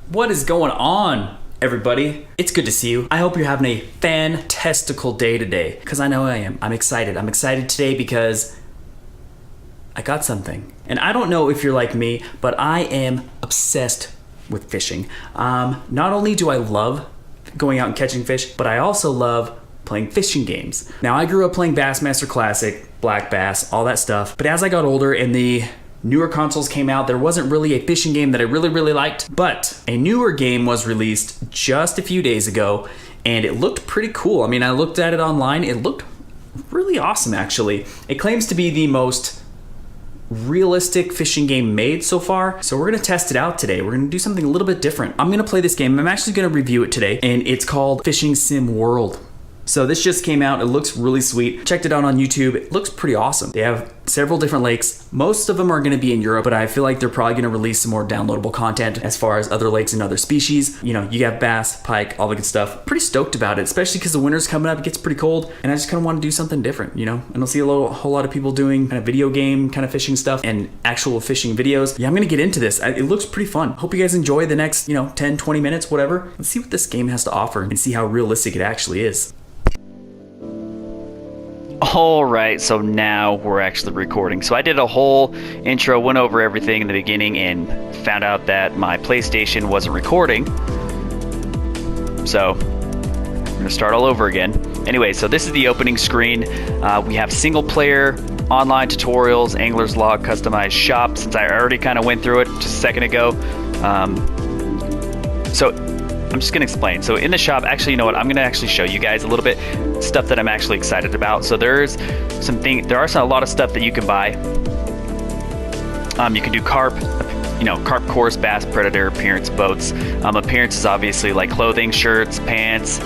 What is going on, everybody? It's good to see you. I hope you're having a fantastical day today, because I know I am. I'm excited. I'm excited today because I got something. And I don't know if you're like me, but I am obsessed with fishing. Not only do I love going out and catching fish, but I also love playing fishing games. Now, I grew up playing Bassmaster Classic, Black Bass, all that stuff. But as I got older and the newer consoles came out, there wasn't really a fishing game that I really liked. But a newer game was released just a few days ago, and it looked pretty cool. I mean, I looked at it online. It looked really awesome, actually. It claims to be the most realistic fishing game made so far, so we're gonna test it out today. We're gonna do something a little bit different. I'm gonna play this game. I'm actually gonna review it today, and it's called Fishing Sim World. So this just came out. It looks really sweet. Checked it out on YouTube. It looks pretty awesome. They have several different lakes. Most of them are going to be in Europe, but I feel like they're probably going to release some more downloadable content as far as other lakes and other species. You know, you have bass, pike, all the good stuff. Pretty stoked about it, especially because the winter's coming up. It gets pretty cold, and I just kind of want to do something different, you know? I don't see a whole lot of people doing kind of video game kind of fishing stuff and actual fishing videos. Yeah, I'm going to get into this. It looks pretty fun. Hope you guys enjoy the next, 10, 20 minutes, whatever. Let's see what this game has to offer and see how realistic it actually is. Alright, so now we're actually recording. So I did a whole intro, went over everything in the beginning, and found out that my PlayStation wasn't recording. So we're gonna start all over again. Anyway, so this is the opening screen. We have single player, online tutorials, angler's log, customized shop, since I already kind of went through it just a second ago. So I'm just gonna explain. So in the shop, actually, you know what? I'm gonna actually show you guys a little bit stuff that I'm actually excited about. So there are a lot of stuff that you can buy. You can do carp, carp course, bass, predator, appearance, boats. Appearance is obviously like clothing, shirts, pants,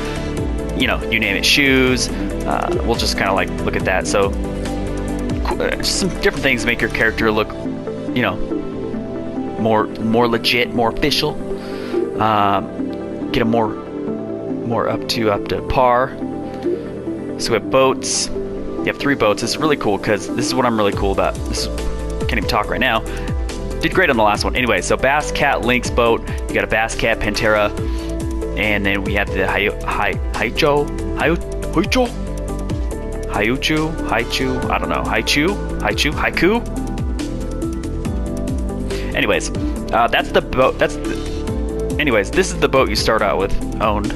you name it, shoes. We'll just kind of like look at that. So just some different things to make your character look, more legit, more official. Get them more up to par. So we have boats. You have 3 boats. This is really cool because this is what I'm really cool about. Can't even talk right now. Did great on the last one. Anyway, so Bass Cat Lynx boat. You got a Bass Cat Pantera, and then we have the Haichu. Haiku. Anyways, that's the boat. Anyways, this is the boat you start out with, owned.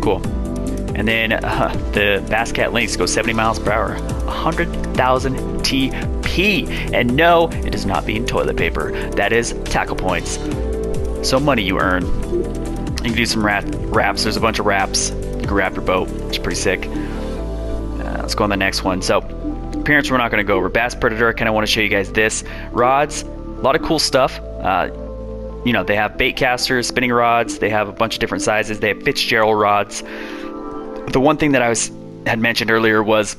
Cool. And then the Bass Cat Lynx goes 70 miles per hour, 100,000 TP. And no, it is not being toilet paper. That is tackle points. So money you earn. You can do some wraps. There's a bunch of wraps. You can wrap your boat, which is pretty sick. Let's go on the next one. So appearance we're not going to go over. Bass Predator, I kind of want to show you guys this. Rods, a lot of cool stuff. They have bait casters, spinning rods. They have a bunch of different sizes. They have Fitzgerald rods. The one thing that I had mentioned earlier was,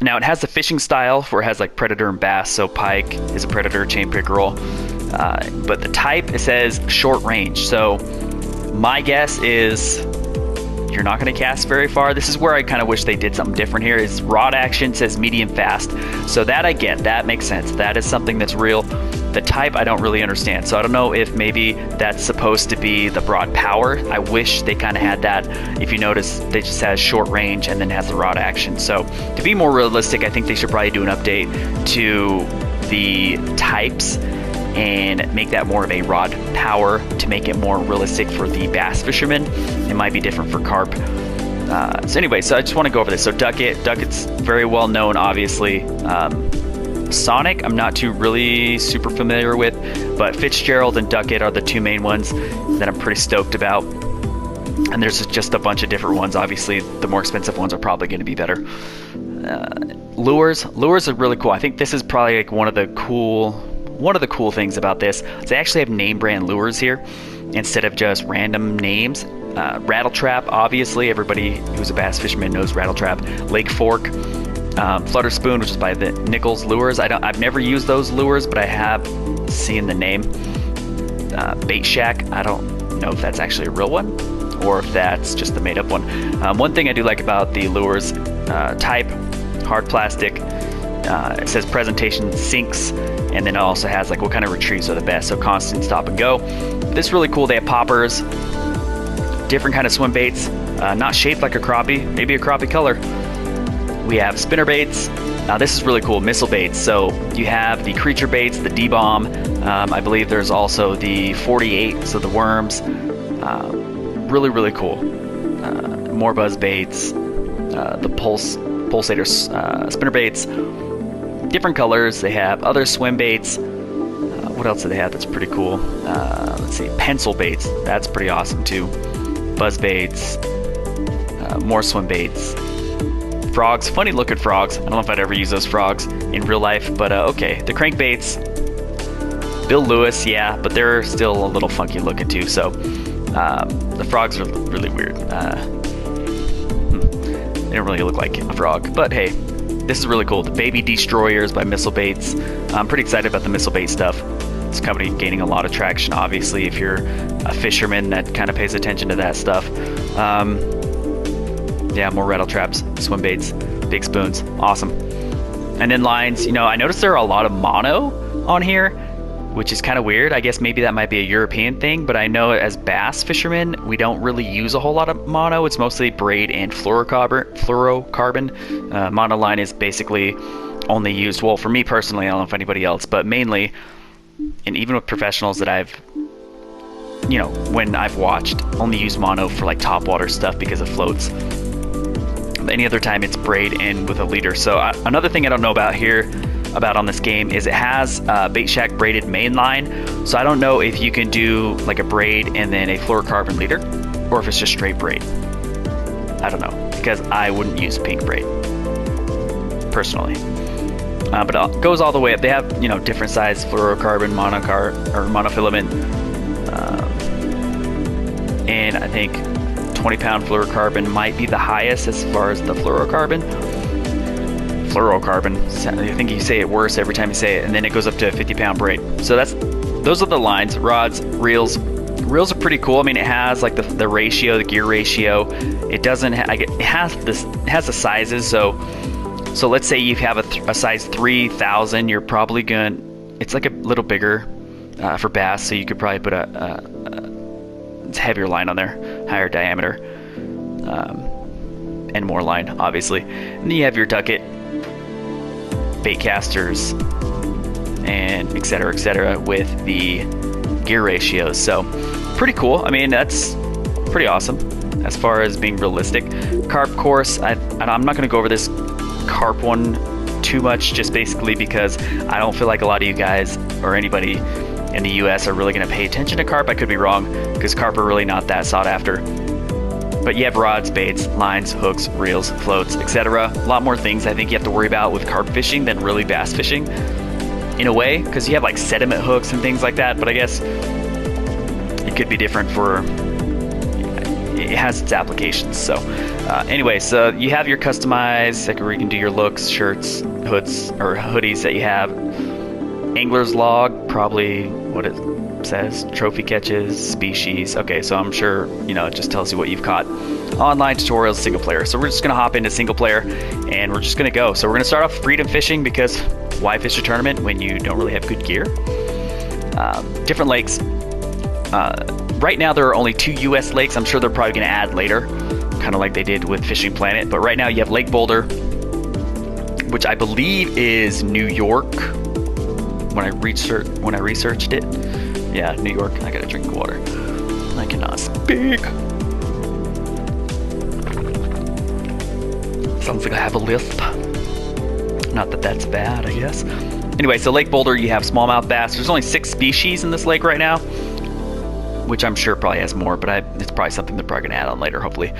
now it has the fishing style where it has like predator and bass. So pike is a predator, chain pickerel. But the type, it says short range. So my guess is you're not going to cast very far. This is where I kind of wish they did something different here. Is rod action says medium fast. So that I get. That makes sense. That is something that's real. The type I don't really understand. So I don't know if maybe that's supposed to be the broad power. I wish they kind of had that. If you notice, they just has short range and then has the rod action. So to be more realistic, I think they should probably do an update to the types and make that more of a rod power to make it more realistic for the bass fishermen. It might be different for carp. So anyway, so I just want to go over this. So Duckett's very well known, obviously. Sonic, I'm not really super familiar with, but Fitzgerald and Duckett are the 2 main ones that I'm pretty stoked about. And there's just a bunch of different ones. Obviously, the more expensive ones are probably going to be better. Lures are really cool. I think this is probably like one of the cool things about this. They actually have name brand lures here instead of just random names. Rattle Trap, obviously, everybody who's a bass fisherman knows Rattle Trap. Lake Fork. Flutter Spoon, which is by the Nichols Lures. I've never used those lures, but I have seen the name. Bait Shack, I don't know if that's actually a real one or if that's just the made up one. One thing I do like about the lures, type, hard plastic, it says presentation sinks, and then it also has like what kind of retrieves are the best, so constant stop and go. This is really cool. They have poppers, different kind of swim baits, not shaped like a crappie, maybe a crappie color. We have spinner baits. This is really cool, missile baits. So you have the creature baits, the D-bomb. I believe there's also the 48, so the worms. Really, really cool. More buzz baits, the pulsator spinner baits, different colors. They have other swim baits. What else do they have that's pretty cool? Let's see, pencil baits. That's pretty awesome too. Buzz baits, more swim baits. Frogs, funny looking frogs. I don't know if I'd ever use those frogs in real life, but okay. The crankbaits, Bill Lewis, yeah, but they're still a little funky looking too. So the frogs are really weird. They don't really look like a frog, but hey, this is really cool. The Baby Destroyers by Missile Baits. I'm pretty excited about the missile bait stuff. This company gaining a lot of traction, obviously, if you're a fisherman that kind of pays attention to that stuff. Yeah, more rattle traps, swim baits, big spoons, awesome. And then lines, you know, I noticed there are a lot of mono on here, which is kind of weird. I guess maybe that might be a European thing, but I know as bass fishermen, we don't really use a whole lot of mono. It's mostly braid and fluorocarbon. Mono line is basically only used, well, for me personally, I don't know if anybody else, but mainly, and even with professionals that I've, you know, when I've watched, only use mono for like topwater stuff because it floats. Any other time it's braid and with a leader. So another thing I don't know about on this game is it has Bait Shack braided main line. So I don't know if you can do like a braid and then a fluorocarbon leader, or if it's just straight braid. I don't know, because I wouldn't use pink braid personally. But it goes all the way up. They have, you know, different size fluorocarbon, monofilament, and I think 20-pound fluorocarbon might be the highest as far as the fluorocarbon. I think you say it worse every time you say it, and then it goes up to a 50-pound braid. So those are the lines. Rods, reels. Reels are pretty cool. I mean, it has like the ratio, the gear ratio. It doesn't. It has the sizes. So let's say you have a size 3000. You're probably going. It's like a little bigger for bass, so you could probably put a heavier line on there, higher diameter, and more line, obviously. And then you have your ducket, bait casters, and etc., with the gear ratios. So pretty cool. I mean, that's pretty awesome as far as being realistic. Carp course, I'm not going to go over this carp one too much, just basically because I don't feel like a lot of you guys or anybody in the US are really going to pay attention to carp. I could be wrong, because carp are really not that sought after. But you have rods, baits, lines, hooks, reels, floats, etc. A lot more things I think you have to worry about with carp fishing than really bass fishing, in a way, because you have like sediment hooks and things like that. But I guess it could be different for, it has its applications. So anyway, so you have your customized, like where you can do your looks, shirts, hoods, or hoodies that you have. Angler's log, probably what it says, trophy catches, species. Okay, so I'm sure, you know, it just tells you what you've caught. Online tutorials, single player. So we're just gonna hop into single player and we're just gonna go. So we're gonna start off freedom fishing, because why fish a tournament when you don't really have good gear? Different lakes. Right now there are only 2 US lakes. I'm sure they're probably gonna add later, kind of like they did with Fishing Planet. But right now you have Lake Boulder, which I believe is New York. When I researched it, yeah, New York. I gotta drink water. I cannot speak. Sounds like I have a lisp. Not that that's bad, I guess. Anyway, so Lake Boulder, you have smallmouth bass. There's only 6 species in this lake right now, which I'm sure probably has more, but it's probably something they're probably gonna add on later, hopefully.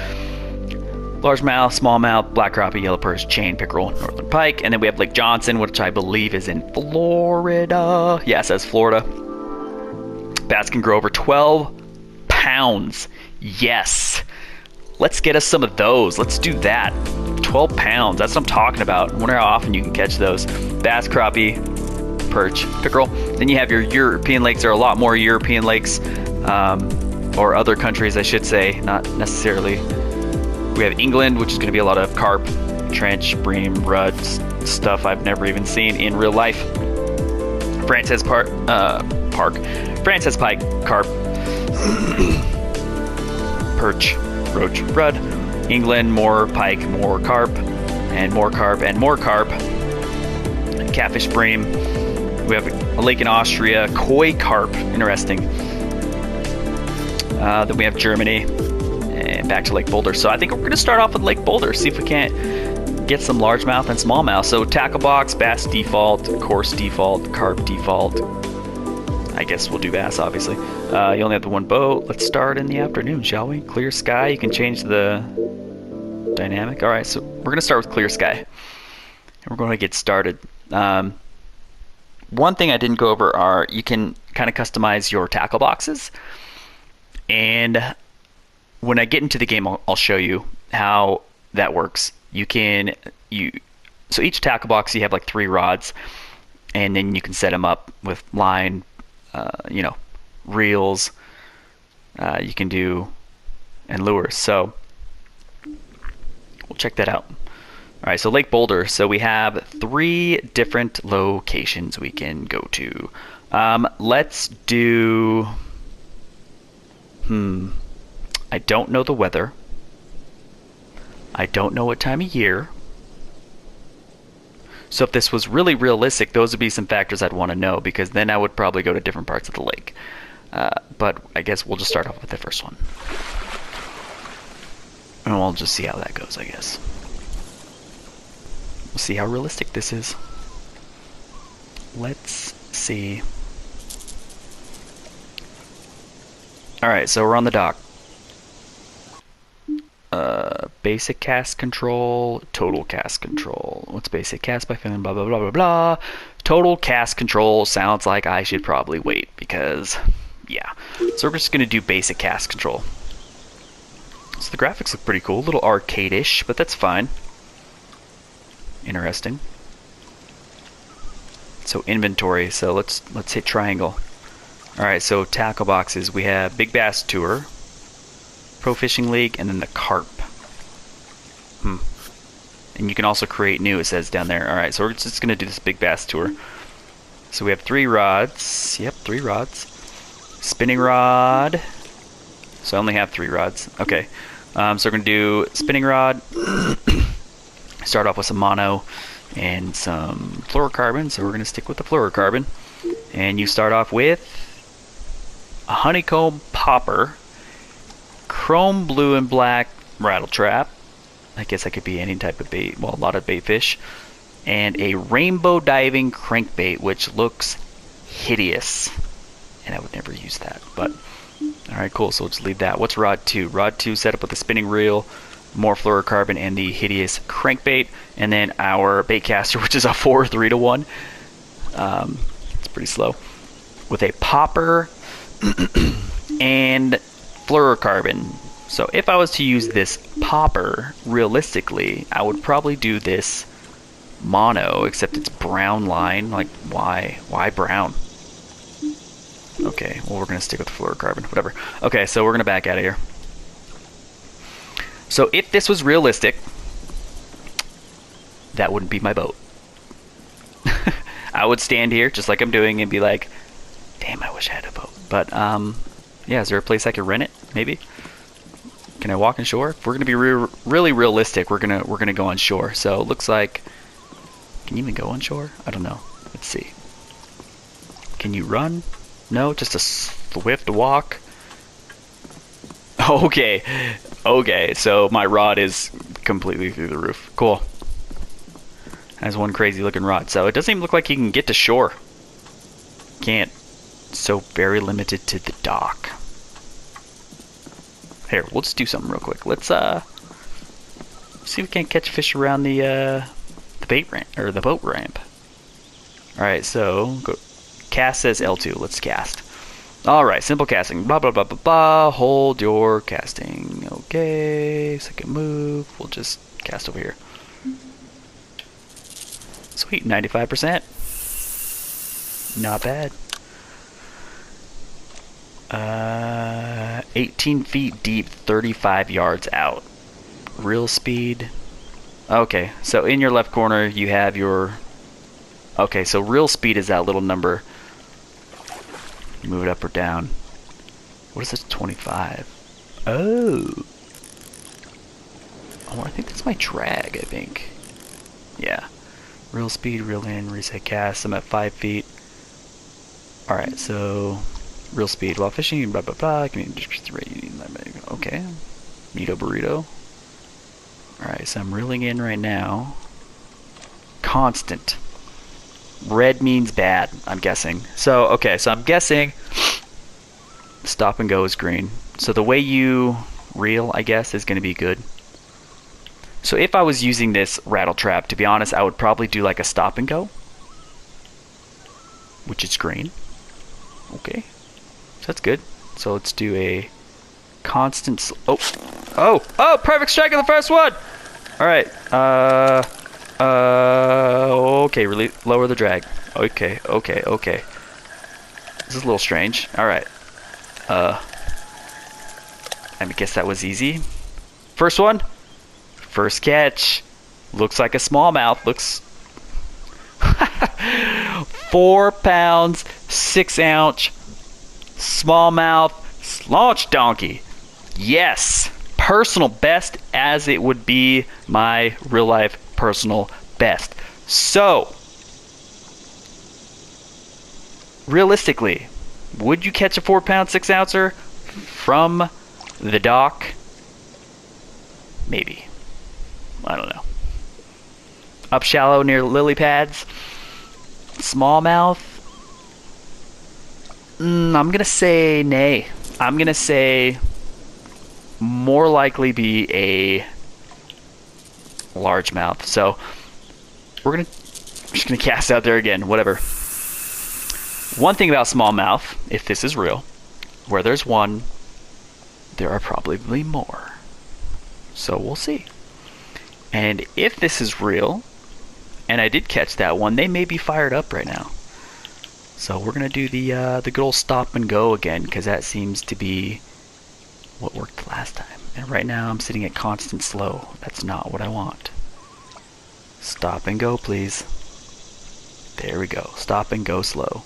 Largemouth, smallmouth, black crappie, yellow perch, chain pickerel, northern pike. And then we have Lake Johnson, which I believe is in Florida. Yeah, it says Florida. Bass can grow over 12 pounds. Yes. Let's get us some of those. Let's do that. 12 pounds. That's what I'm talking about. I wonder how often you can catch those. Bass, crappie, perch, pickerel. Then you have your European lakes. There are a lot more European lakes, or other countries, I should say, not necessarily. We have England, which is going to be a lot of carp, trench, bream, ruds, stuff I've never even seen in real life. France has France has pike, carp, perch, roach, rudd. England, more pike, more carp, and more carp, and more carp. Catfish, bream. We have a lake in Austria, koi carp, interesting. Then we have Germany, and back to Lake Boulder. So I think we're going to start off with Lake Boulder, see if we can't get some largemouth and smallmouth. So tackle box, bass default, coarse default, carp default. I guess we'll do bass, obviously. You only have the one boat. Let's start in the afternoon, shall we? Clear sky. You can change the dynamic. All right, so we're going to start with clear sky. And we're going to get started. One thing I didn't go over are you can kind of customize your tackle boxes. And when I get into the game, I'll show you how that works. So each tackle box, you have like 3 rods, and then you can set them up with line, reels, you can do, and lures. So we'll check that out. All right, so Lake Boulder. So we have 3 different locations we can go to. Let's do, I don't know the weather. I don't know what time of year. So if this was really realistic, those would be some factors I'd want to know, because then I would probably go to different parts of the lake. But I guess we'll just start off with the first one. And we'll just see how that goes, I guess. We'll see how realistic this is. Let's see. Alright, so we're on the dock. Basic cast control, total cast control. What's basic cast by phone? Blah, blah, blah, blah, blah. Total cast control sounds like I should probably wait because, yeah. So we're just going to do basic cast control. So the graphics look pretty cool. A little arcade-ish, but that's fine. Interesting. So inventory. So let's hit triangle. All right, so tackle boxes. We have Big Bass Tour, Pro Fishing League, and then the carp. And you can also create new, it says down there. All right, so we're just going to do this Big Bass Tour. So we have 3 rods. Yep, 3 rods. Spinning rod. So I only have 3 rods. Okay, so we're going to do spinning rod. Start off with some mono and some fluorocarbon. So we're going to stick with the fluorocarbon. And you start off with a honeycomb popper, chrome blue and black rattle trap. I guess that could be any type of bait, well, a lot of bait fish, and a rainbow diving crankbait, which looks hideous, and I would never use that, but all right, cool. So let's leave that. What's rod 2? Rod 2 set up with a spinning reel, more fluorocarbon, and the hideous crankbait, and then our bait caster, which is a 4-3-1. It's pretty slow, with a popper and fluorocarbon. So if I was to use this popper, realistically, I would probably do this mono, except it's brown line. Like, why brown? Okay, well, we're going to stick with fluorocarbon, whatever. Okay, so we're going to back out of here. So if this was realistic, that wouldn't be my boat. I would stand here, just like I'm doing, and be like, damn, I wish I had a boat. But, yeah, is there a place I could rent it, maybe? Can I walk on shore? If we're gonna be really realistic, we're gonna go on shore. So it looks like, can you even go on shore? I don't know. Let's see. Can you run? No, just a swift walk. Okay, okay. So my rod is completely through the roof. Cool. Has one crazy looking rod. So it doesn't even look like you can get to shore. Can't. So very limited to the dock. Here, we'll just do something real quick. Let's see if we can't catch fish around the bait ramp or the boat ramp. All right, so go. Cast says L2. Let's cast. All right, simple casting. Blah blah blah blah blah. Hold your casting. Okay, second move. We'll just cast over here. Sweet, 95%. Not bad. 18 feet deep, 35 yards out. Reel speed. Okay, so in your left corner you have your... Okay, so real speed is that little number. Move it up or down. What is this, 25? Oh. Oh, I think that's my drag, I think. Yeah. Real speed, real in, reset cast. I'm at 5 feet. Alright, so... Real speed while fishing, blah blah blah. Okay. Neato burrito. Alright, so I'm reeling in right now. Constant. Red means bad, I'm guessing. So, okay, so I'm guessing stop and go is green. So the way you reel, I guess, is going to be good. So if I was using this rattle trap, to be honest, I would probably do like a stop and go, which is green. Okay, so that's good. So let's do a constant. Oh, perfect strike on the first one. All right. Okay, really lower the drag. Okay. This is a little strange. All right. I guess that was easy. First one. First catch. Looks like a smallmouth. Looks 4 pounds, 6 ounce smallmouth launch donkey. Yes. Personal best, as it would be my real life personal best. So, realistically, would you catch a 4 pound, 6 ouncer from the dock? Maybe. I don't know. Up shallow near lily pads. Smallmouth. I'm gonna say nay. I'm gonna say more likely be a largemouth. So we're just gonna cast out there again. Whatever. One thing about smallmouth, if this is real, where there's one, there are probably more. So we'll see. And if this is real, and I did catch that one, they may be fired up right now. So we're gonna do the good old stop and go again, because that seems to be what worked last time. And right now I'm sitting at constant slow. That's not what I want. Stop and go, please. There we go. Stop and go slow.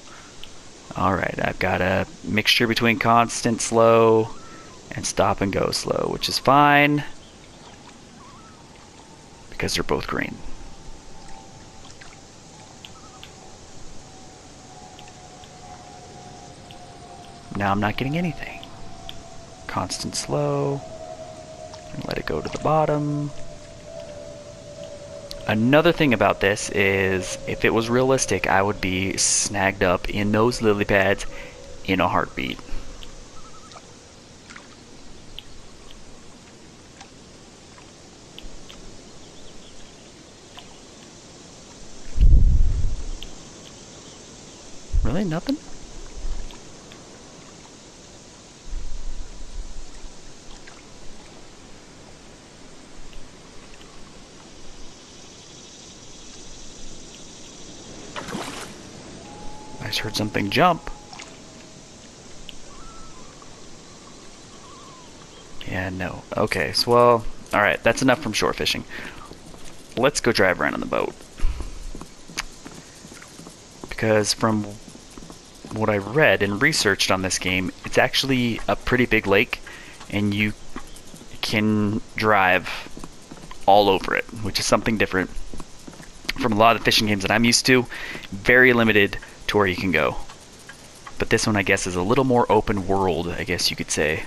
Alright, I've got a mixture between constant slow and stop and go slow, which is fine because they're both green. Now I'm not getting anything. Constant slow. And let it go to the bottom. Another thing about this is, if it was realistic, I would be snagged up in those lily pads in a heartbeat. Really? Nothing? I just heard something jump. Yeah, no. Okay, so well, alright, that's enough from shore fishing. Let's go drive around on the boat. Because from what I read and researched on this game, it's actually a pretty big lake, and you can drive all over it, which is something different from a lot of the fishing games that I'm used to. Very limited to where you can go. But this one, I guess, is a little more open world, I guess you could say.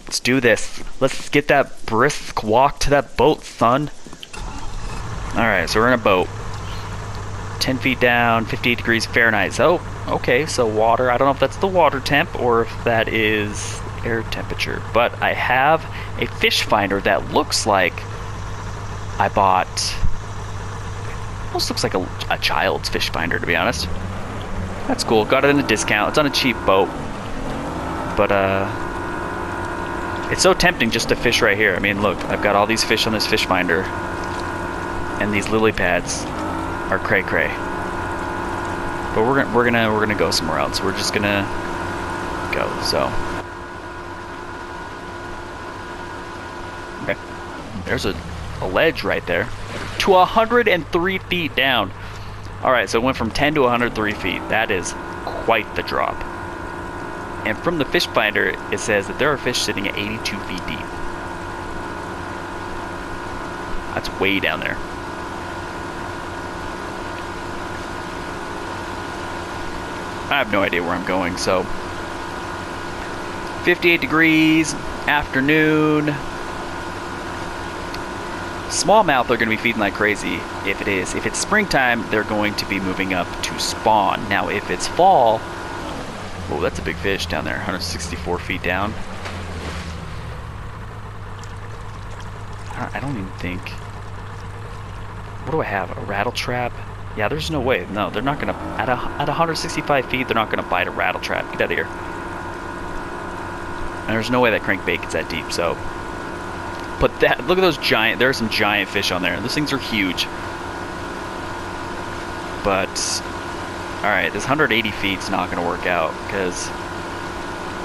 Let's do this. Let's get that brisk walk to that boat, son. Alright, so we're in a boat. 10 feet down, 58 degrees Fahrenheit. So, okay, so water. I don't know if that's the water temp or if that is air temperature. But I have a fish finder that looks like I bought... Almost looks like a child's fish finder, to be honest. That's cool. Got it in a discount. It's on a cheap boat. But, it's so tempting just to fish right here. I mean, look, I've got all these fish on this fish finder. And these lily pads are cray-cray. But we're gonna go somewhere else. We're just gonna go, so. Okay. There's a a ledge right there, to 103 feet down. All right, so it went from 10 to 103 feet. That is quite the drop. And from the fish finder, it says that there are fish sitting at 82 feet deep. That's way down there. I have no idea where I'm going, so 58 degrees, afternoon. Smallmouth are going to be feeding like crazy if it is. If it's springtime, they're going to be moving up to spawn. Now, if it's fall, oh, that's a big fish down there, 164 feet down. I don't even think. What do I have? A rattle trap? Yeah, there's no way. No, they're not gonna. At 165 feet, they're not gonna bite a rattle trap. Get out of here. And there's no way that crankbait gets that deep. So, but that. Look at those giant. There are some giant fish on there. Those things are huge. But all right, this 180 feet is not gonna work out because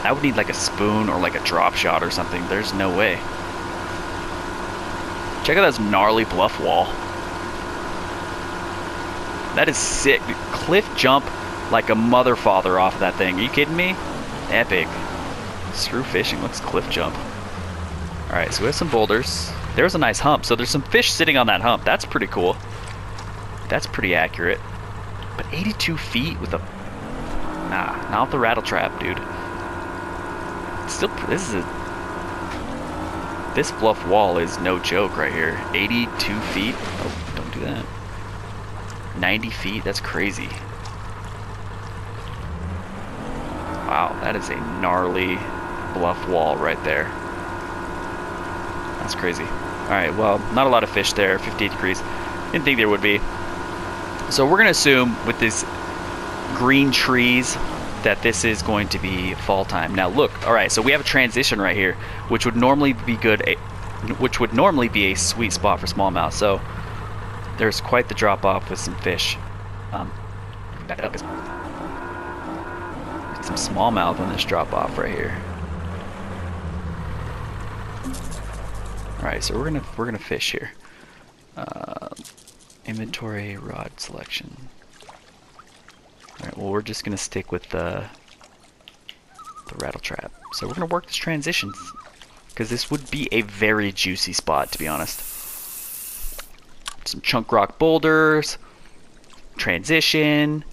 I would need like a spoon or like a drop shot or something. There's no way. Check out this gnarly bluff wall. That is sick. Cliff jump like a mother father off of that thing. Are you kidding me? Epic. Screw fishing. Let's cliff jump. Alright, so we have some boulders. There's a nice hump. So there's some fish sitting on that hump. That's pretty cool. That's pretty accurate. But 82 feet with a... Nah, not with the rattle trap, dude. Still, this is a... This bluff wall is no joke right here. 82 feet. Oh, don't do that. 90 feet? That's crazy. Wow, that is a gnarly bluff wall right there. That's crazy. Alright, well, not a lot of fish there. 58 degrees. Didn't think there would be. So we're going to assume with these green trees that this is going to be fall time. Now look, alright, so we have a transition right here, which would normally be which would normally be a sweet spot for smallmouth. So there's quite the drop off with some fish. Back up. Some smallmouth on this drop off right here. Alright, so we're gonna fish here. Inventory, rod selection. Alright, well we're just gonna stick with the rattle trap. So we're gonna work this transition because this would be a very juicy spot, to be honest. Some chunk rock boulders, transition,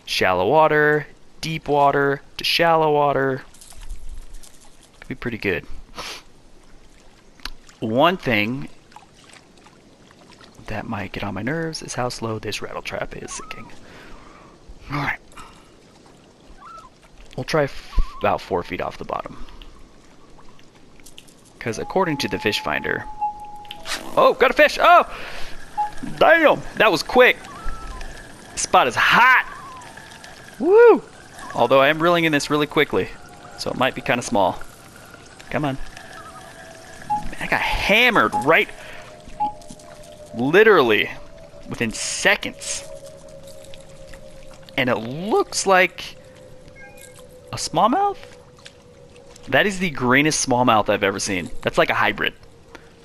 shallow water, deep water to shallow water. Could be pretty good. One thing that might get on my nerves is how slow this rattle trap is sinking. Alright. We'll try about 4 feet off the bottom. Because according to the fish finder... Oh, got a fish! Oh! Damn! That was quick! This spot is hot! Woo! Although I am reeling in this really quickly. So it might be kind of small. Come on. Man, I got hammered right... Literally within seconds. And it looks like a smallmouth? That is the greenest smallmouth I've ever seen. That's like a hybrid.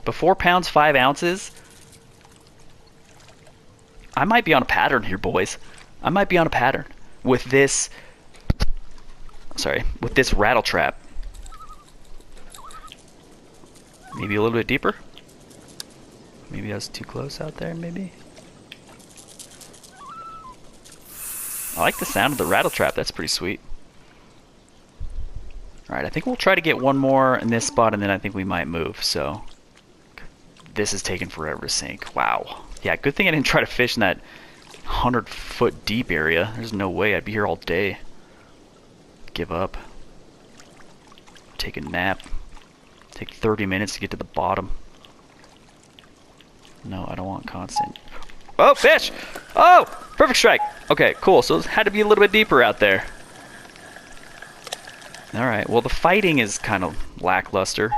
But 4 pounds, 5 ounces? I might be on a pattern here, boys. I might be on a pattern with this... Sorry, with this rattle trap. Maybe a little bit deeper? Maybe I was too close out there, maybe? I like the sound of the rattle trap. That's pretty sweet. Alright, I think we'll try to get one more in this spot, and then I think we might move, so... This is taking forever to sink. Wow. Yeah, good thing I didn't try to fish in that 100-foot deep area. There's no way. I'd be here all day. Give up. Take a nap. Take 30 minutes to get to the bottom. No, I don't want constant. Oh, fish! Oh! Perfect strike! Okay, cool. So it had to be a little bit deeper out there. Alright, well the fighting is kind of lackluster.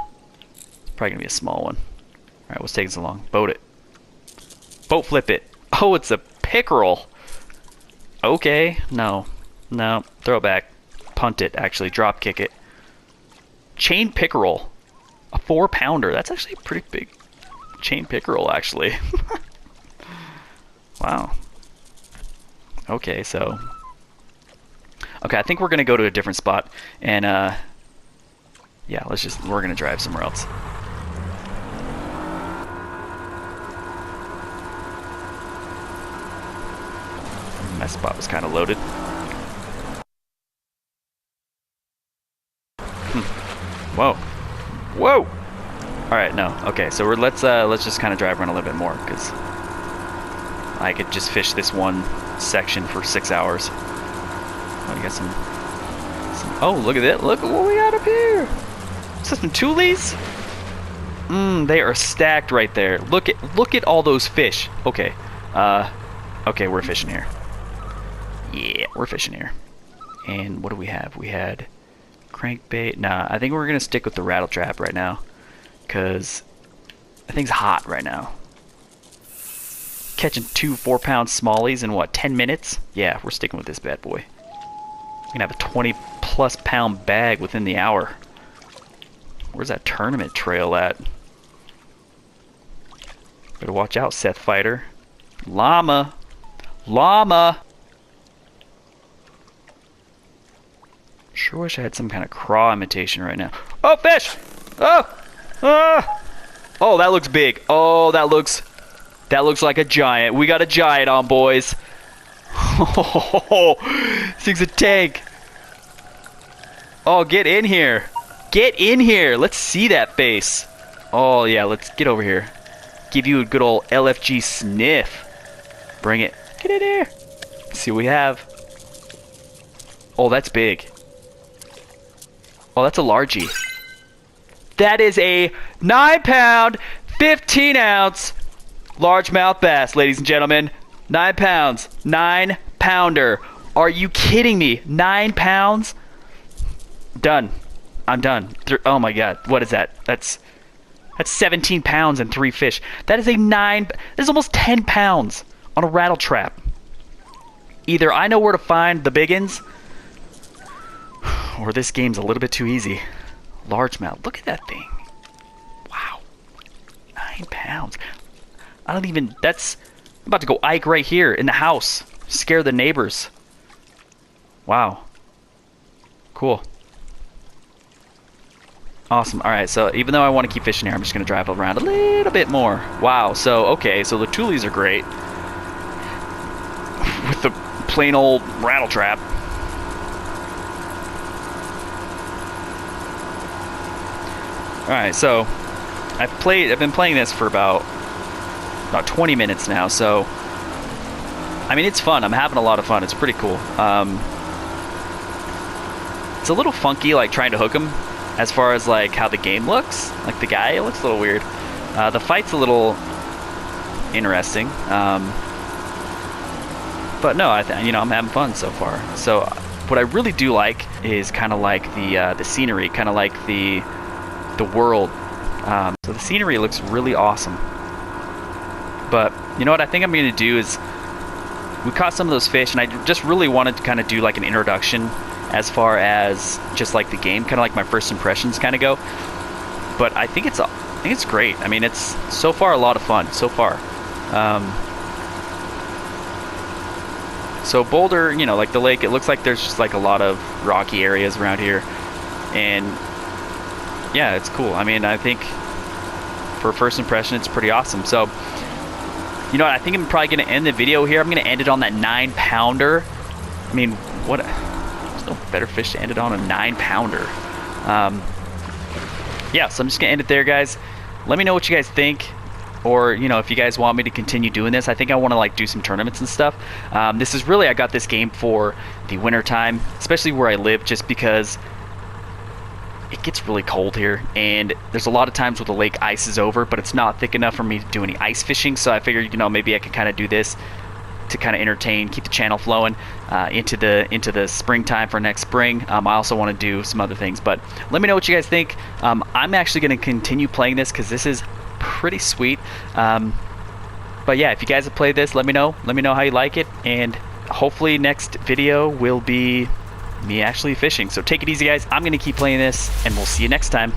It's probably going to be a small one. Alright, what's taking so long? Boat it. Boat flip it. Oh, it's a pickerel. Okay, no. No, throw it back. Punt it, actually. Drop kick it. Chain pickerel. A 4-pounder. That's actually pretty big. chain pickerel, actually. Wow. Okay, so... Okay, I think we're gonna go to a different spot, and yeah, we're gonna drive somewhere else. My spot was kind of loaded. Whoa. Whoa! Alright, no. Okay, so let's just kind of drive around a little bit more, because I could just fish this one section for 6 hours. Oh, you got some... Oh, look at that. Look at what we got up here. Is that some tulies? They are stacked right there. Look at all those fish. Okay. Okay, we're fishing here. Yeah, we're fishing here. And what do we have? We had crankbait. Nah, I think we're going to stick with the rattle trap right now, because that thing's hot right now. Catching 2 4-pound smallies in what, 10 minutes? Yeah, we're sticking with this bad boy. We're gonna have a 20+ pound bag within the hour. Where's that tournament trail at? Better watch out, Seth Fighter. Llama! Llama! Sure wish I had some kind of craw imitation right now. Oh, fish! Oh! Ah! Oh, that looks big. Oh, that looks like a giant. We got a giant on, boys. Oh, this thing's a tank. Oh, get in here. Get in here. Let's see that face. Oh, yeah, let's get over here. Give you a good old LFG sniff. Bring it. Get in here. Let's see what we have. Oh, that's big. Oh, that's a largie. That is a 9-pound, 15-ounce largemouth bass, ladies and gentlemen. 9 pounds. 9-pounder. Are you kidding me? 9 pounds? Done. I'm done. Oh my god. What is that? That's 17 pounds and 3 fish. That is that is almost 10 pounds on a rattle trap. Either I know where to find the biggins, or this game's a little bit too easy. Largemouth. Look at that thing. Wow. 9 pounds. I don't even... I'm about to go Ike right here in the house. Scare the neighbors. Wow. Cool. Awesome. Alright, so even though I want to keep fishing here, I'm just going to drive around a little bit more. Wow. So, okay. So the tulies are great. With the plain old rattle trap. Alright, so I've been playing this for about 20 minutes now, so I mean, it's fun. I'm having a lot of fun. It's pretty cool. It's a little funky, like trying to hook him, as far as like how the game looks. Like the guy, it looks a little weird. The fight's a little interesting, but no, I'm having fun so far. So what I really do like is kind of like the scenery, kind of like the world. So the scenery looks really awesome. But you know what I think I'm going to do is, we caught some of those fish, and I just really wanted to kind of do like an introduction as far as just like the game, kind of like my first impressions kind of go. But I think it's great. I mean, it's so far a lot of fun so far. So Boulder, like the lake, it looks like there's just like a lot of rocky areas around here, and yeah, it's cool. I mean, I think for first impression, it's pretty awesome. So, you know what? I think I'm probably going to end the video here. I'm going to end it on that 9-pounder. I mean, there's no better fish to end it on, a 9-pounder. Yeah, so I'm just going to end it there, guys. Let me know what you guys think. Or, if you guys want me to continue doing this. I think I want to like do some tournaments and stuff. This is really, I got this game for the winter time, especially where I live, just because it gets really cold here, and there's a lot of times where the lake ices over, but it's not thick enough for me to do any ice fishing. So I figured, maybe I could kind of do this to kind of entertain, keep the channel flowing into the springtime for next spring. I also want to do some other things, but let me know what you guys think. I'm actually going to continue playing this because this is pretty sweet. But yeah, if you guys have played this, let me know how you like it, and hopefully next video will be me actually fishing. So take it easy, guys. I'm going to keep playing this, and we'll see you next time.